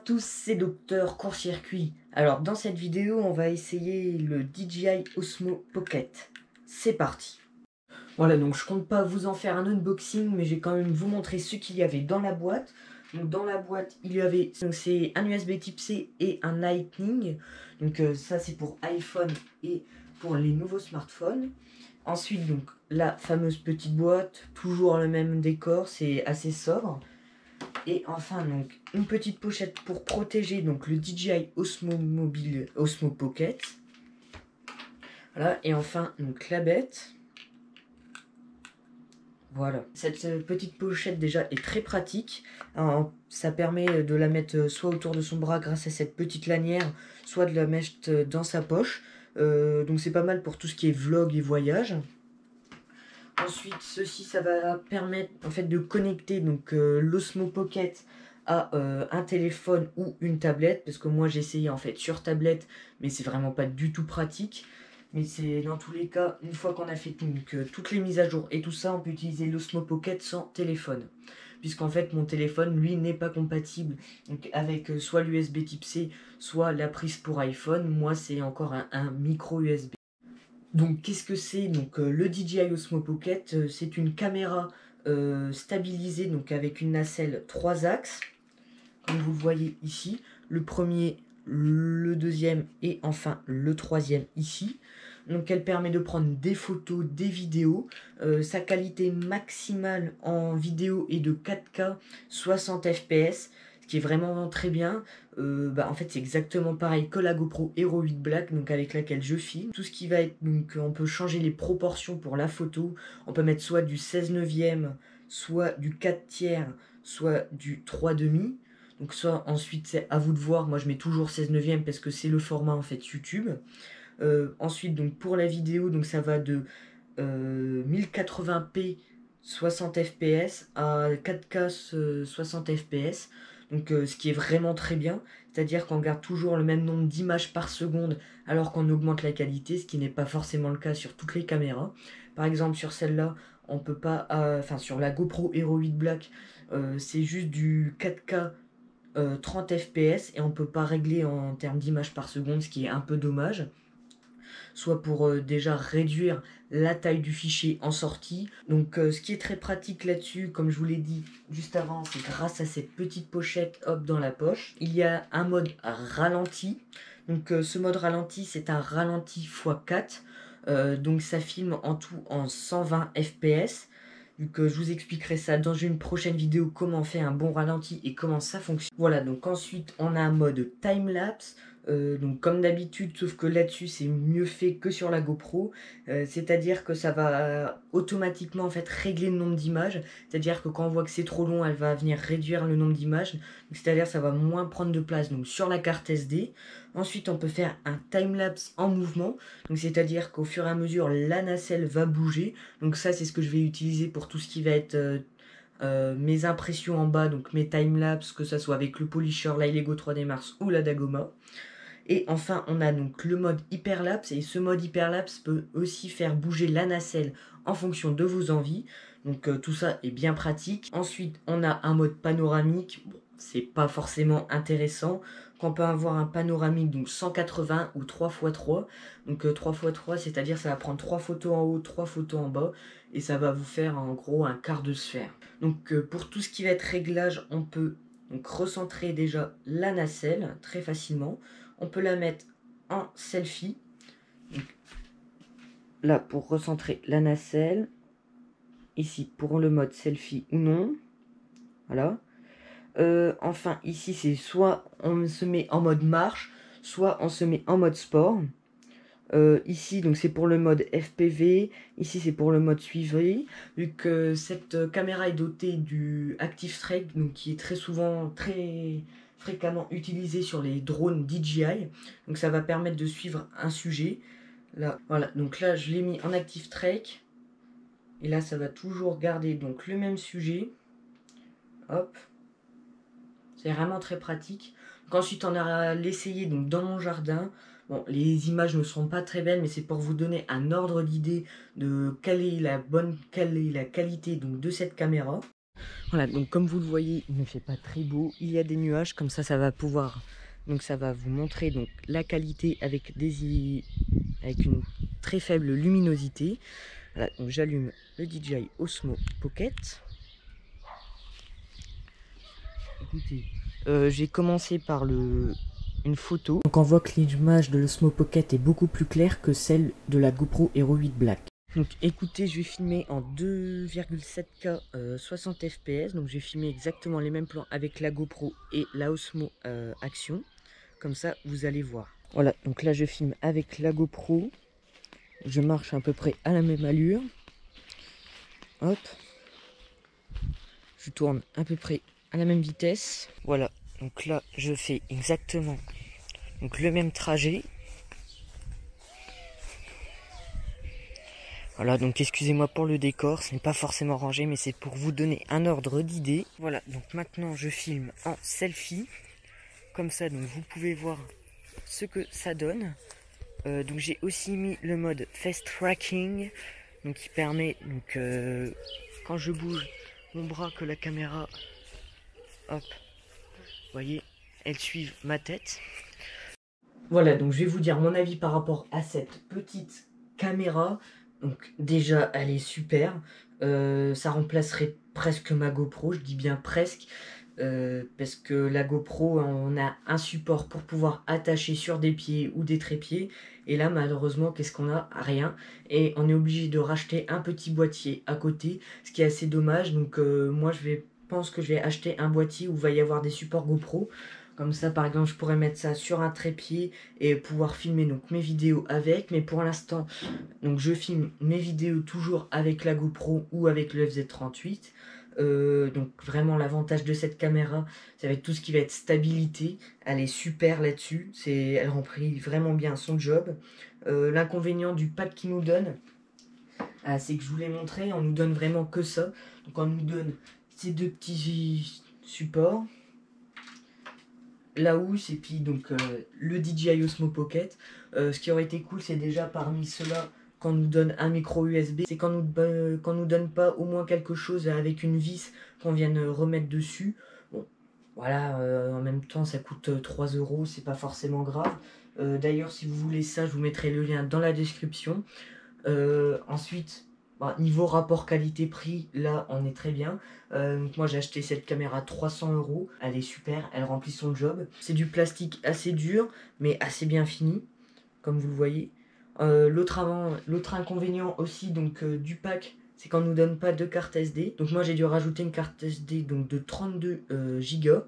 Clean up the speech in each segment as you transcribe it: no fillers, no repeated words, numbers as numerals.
tous, c'est Docteur Court-Circuit. Alors dans cette vidéo, on va essayer le DJI Osmo Pocket. C'est parti. Voilà, donc je compte pas vous en faire un unboxing, mais j'ai quand même vous montrer ce qu'il y avait dans la boîte. Donc dans la boîte, il y avait c'est un USB type C et un Lightning. Donc ça c'est pour iPhone et pour les nouveaux smartphones. Ensuite donc la fameuse petite boîte, toujours le même décor, c'est assez sobre. Et enfin donc une petite pochette pour protéger donc le DJI Osmo Pocket. Voilà, et enfin donc la bête. Voilà, cette petite pochette déjà est très pratique. Alors, ça permet de la mettre soit autour de son bras grâce à cette petite lanière, soit de la mettre dans sa poche. Donc c'est pas mal pour tout ce qui est vlog et voyage. Ensuite, ceci, ça va permettre en fait de connecter donc l'Osmo Pocket à un téléphone ou une tablette, parce que moi j'ai essayé en fait sur tablette, mais c'est vraiment pas du tout pratique. Mais c'est dans tous les cas, une fois qu'on a fait donc, toutes les mises à jour et tout ça, on peut utiliser l'Osmo Pocket sans téléphone. Puisqu'en fait mon téléphone lui n'est pas compatible donc, avec soit l'USB type C, soit la prise pour iPhone. Moi c'est encore un micro USB. Donc qu'est-ce que c'est? Donc le DJI Osmo Pocket, c'est une caméra stabilisée donc avec une nacelle 3 axes, comme vous le voyez ici. Le premier, le deuxième et enfin le troisième ici. Donc elle permet de prendre des photos, des vidéos. Sa qualité maximale en vidéo est de 4K 60 fps, ce qui est vraiment très bien. En fait c'est exactement pareil que la GoPro Hero 8 Black, donc avec laquelle je filme. Tout ce qui va être, donc on peut changer les proportions pour la photo. On peut mettre soit du 16/9, soit du 4/3, soit du 3/2. Donc ça ensuite c'est à vous de voir. Moi je mets toujours 16/9 parce que c'est le format en fait YouTube. Ensuite donc pour la vidéo, donc ça va de 1080p 60 fps à 4K 60 fps. Donc ce qui est vraiment très bien, c'est-à-dire qu'on garde toujours le même nombre d'images par seconde alors qu'on augmente la qualité, ce qui n'est pas forcément le cas sur toutes les caméras. Par exemple sur celle-là, on peut pas, sur la GoPro Hero 8 Black, c'est juste du 4K 30 fps et on peut pas régler en termes d'images par seconde, ce qui est un peu dommage. Soit pour déjà réduire la taille du fichier en sortie. Donc ce qui est très pratique là-dessus, comme je vous l'ai dit juste avant, c'est grâce à cette petite pochette hop dans la poche. Il y a un mode ralenti. Donc ce mode ralenti, c'est un ralenti x4. Donc ça filme en tout en 120 fps. Donc je vous expliquerai ça dans une prochaine vidéo, comment faire un bon ralenti et comment ça fonctionne. Voilà, donc ensuite on a un mode time-lapse. Donc comme d'habitude, sauf que là-dessus c'est mieux fait que sur la GoPro, c'est-à-dire que ça va automatiquement en fait régler le nombre d'images, c'est-à-dire que quand on voit que c'est trop long, elle va venir réduire le nombre d'images, c'est-à-dire ça va moins prendre de place donc sur la carte SD. Ensuite on peut faire un timelapse en mouvement, donc c'est-à-dire qu'au fur et à mesure la nacelle va bouger, donc ça c'est ce que je vais utiliser pour tout ce qui va être mes impressions en bas, donc mes timelapse, que ça soit avec le Polisher, la Lego 3D Mars ou la Dagoma. Et enfin, on a donc le mode hyperlapse, et ce mode hyperlapse peut aussi faire bouger la nacelle en fonction de vos envies. Donc tout ça est bien pratique. Ensuite, on a un mode panoramique. Bon, c'est pas forcément intéressant. Qu'on peut avoir un panoramique donc 180 ou 3x3. Donc 3x3, c'est-à-dire ça va prendre 3 photos en haut, 3 photos en bas, et ça va vous faire en gros un quart de sphère. Donc pour tout ce qui va être réglage, on peut donc recentrer déjà la nacelle très facilement. On peut la mettre en selfie. Donc, là, pour recentrer la nacelle. Ici, pour le mode selfie ou non. Voilà. Enfin, ici, c'est soit on se met en mode marche, soit on se met en mode sport. Ici, donc c'est pour le mode FPV. Ici, c'est pour le mode suivi. Vu que cette caméra est dotée du Active Track, donc qui est très souvent, très fréquemment utilisé sur les drones DJI. Donc ça va permettre de suivre un sujet. Là, voilà. Donc là, je l'ai mis en Active Track. Et là, ça va toujours garder donc le même sujet. Hop. C'est vraiment très pratique. Donc ensuite, on a l'essayer donc dans mon jardin. Bon, les images ne seront pas très belles, mais c'est pour vous donner un ordre d'idée de quelle est la qualité donc, de cette caméra. Voilà, donc comme vous le voyez, il ne fait pas très beau. Il y a des nuages, comme ça va pouvoir... Donc ça va vous montrer donc la qualité avec avec une très faible luminosité. Voilà, donc j'allume le DJI Osmo Pocket. Écoutez, j'ai commencé par une photo. Donc on voit que l'image de l'Osmo Pocket est beaucoup plus claire que celle de la GoPro Hero 8 Black. Donc écoutez, je vais filmer en 2,7K 60 fps. Donc j'ai filmé exactement les mêmes plans avec la GoPro et la Osmo Action. Comme ça, vous allez voir. Voilà, donc là je filme avec la GoPro. Je marche à peu près à la même allure. Hop. Je tourne à peu près à la même vitesse. Voilà, donc là je fais exactement donc, le même trajet. Voilà, donc excusez-moi pour le décor, ce n'est pas forcément rangé, mais c'est pour vous donner un ordre d'idée. Voilà, donc maintenant je filme en selfie. Comme ça, donc vous pouvez voir ce que ça donne. Donc j'ai aussi mis le mode face tracking, donc qui permet donc quand je bouge mon bras que la caméra, hop, vous voyez, elle suive ma tête. Voilà, donc je vais vous dire mon avis par rapport à cette petite caméra. Donc déjà, elle est super. Ça remplacerait presque ma GoPro, je dis bien presque. Parce que la GoPro, on a un support pour pouvoir attacher sur des pieds ou des trépieds. Et là, malheureusement, qu'est-ce qu'on a? Rien. Et on est obligé de racheter un petit boîtier à côté, ce qui est assez dommage. Donc moi, pense que je vais acheter un boîtier où il va y avoir des supports GoPro. Comme ça, par exemple, je pourrais mettre ça sur un trépied et pouvoir filmer donc mes vidéos avec. Mais pour l'instant, donc je filme mes vidéos toujours avec la GoPro ou avec le FZ38. Donc vraiment l'avantage de cette caméra, ça va être tout ce qui va être stabilité. Elle est super là-dessus. Elle remplit vraiment bien son job. L'inconvénient du pack qu'il nous donne, c'est que je vous l'ai montré, on nous donne vraiment que ça. Donc on nous donne ces deux petits supports. La housse et puis donc le DJI Osmo Pocket. Ce qui aurait été cool, c'est déjà parmi ceux-là qu'on nous donne un micro USB. C'est qu'on nous donne pas au moins quelque chose avec une vis qu'on vienne remettre dessus. Bon, voilà, en même temps ça coûte 3 euros, c'est pas forcément grave. D'ailleurs, si vous voulez ça, je vous mettrai le lien dans la description. Ensuite, bah, niveau rapport qualité-prix, là on est très bien. Donc moi j'ai acheté cette caméra 300 euros. Elle est super, elle remplit son job. C'est du plastique assez dur, mais assez bien fini, comme vous le voyez. L'autre inconvénient aussi donc, du pack, c'est qu'on ne nous donne pas de carte SD. Donc moi j'ai dû rajouter une carte SD donc, de 32 Go.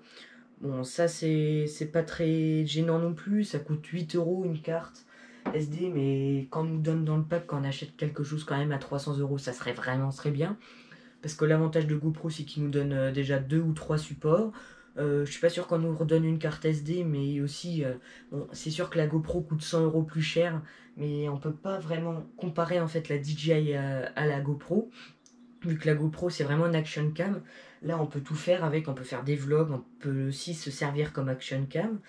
Bon, ça c'est pas très gênant non plus, ça coûte 8 euros une carte SD, mais quand on nous donne dans le pack, quand on achète quelque chose quand même à 300 euros, ça serait vraiment très bien. Parce que l'avantage de GoPro, c'est qu'il nous donne déjà 2 ou 3 supports. Je suis pas sûr qu'on nous redonne une carte SD, mais aussi, bon, c'est sûr que la GoPro coûte 100 euros plus cher, mais on peut pas vraiment comparer en fait la DJI à la GoPro. Vu que la GoPro c'est vraiment une action cam, là on peut tout faire avec, on peut faire des vlogs, on peut aussi se servir comme action cam,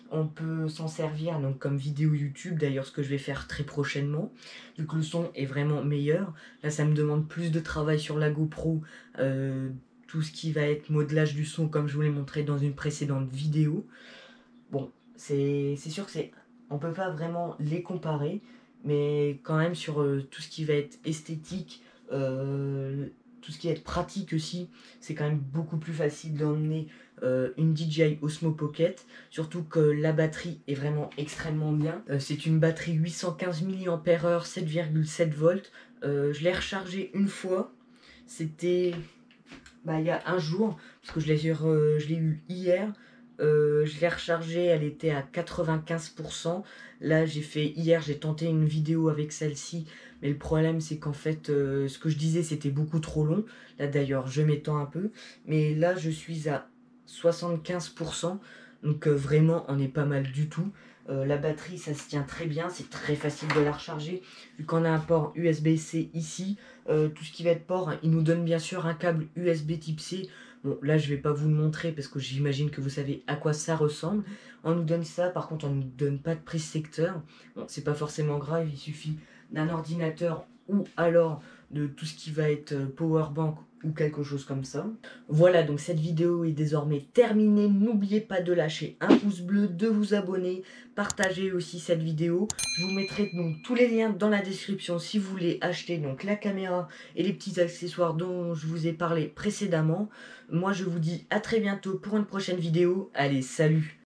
on peut s'en servir donc comme vidéo YouTube, d'ailleurs ce que je vais faire très prochainement, vu que le son est vraiment meilleur. Là ça me demande plus de travail sur la GoPro, tout ce qui va être modelage du son comme je vous l'ai montré dans une précédente vidéo. Bon, c'est sûr que on peut pas vraiment les comparer, mais quand même sur tout ce qui va être esthétique, tout ce qui va être pratique aussi, c'est quand même beaucoup plus facile d'emmener une DJI Osmo Pocket, surtout que la batterie est vraiment extrêmement bien. C'est une batterie 815 mAh, 7,7 volts. Je l'ai rechargée une fois, c'était il y a un jour, parce que je l'ai eu hier. Je l'ai rechargée, elle était à 95%. Là, hier, j'ai tenté une vidéo avec celle-ci, mais le problème, c'est qu'en fait, ce que je disais, c'était beaucoup trop long. Là, d'ailleurs, je m'étends un peu, mais là, je suis à 75%, donc vraiment, on est pas mal du tout. La batterie, ça se tient très bien, c'est très facile de la recharger, vu qu'on a un port USB-C ici. Tout ce qui va être port, il nous donne bien sûr un câble USB type C. Bon, là, je vais pas vous le montrer parce que j'imagine que vous savez à quoi ça ressemble. On nous donne ça, par contre, on nous donne pas de prise secteur. Bon, c'est pas forcément grave, il suffit d'un ordinateur ou alors de tout ce qui va être powerbank ou quelque chose comme ça. Voilà, donc cette vidéo est désormais terminée. N'oubliez pas de lâcher un pouce bleu, de vous abonner, partager aussi cette vidéo. Je vous mettrai donc tous les liens dans la description si vous voulez acheter donc la caméra et les petits accessoires dont je vous ai parlé précédemment. Moi je vous dis à très bientôt pour une prochaine vidéo. Allez, salut!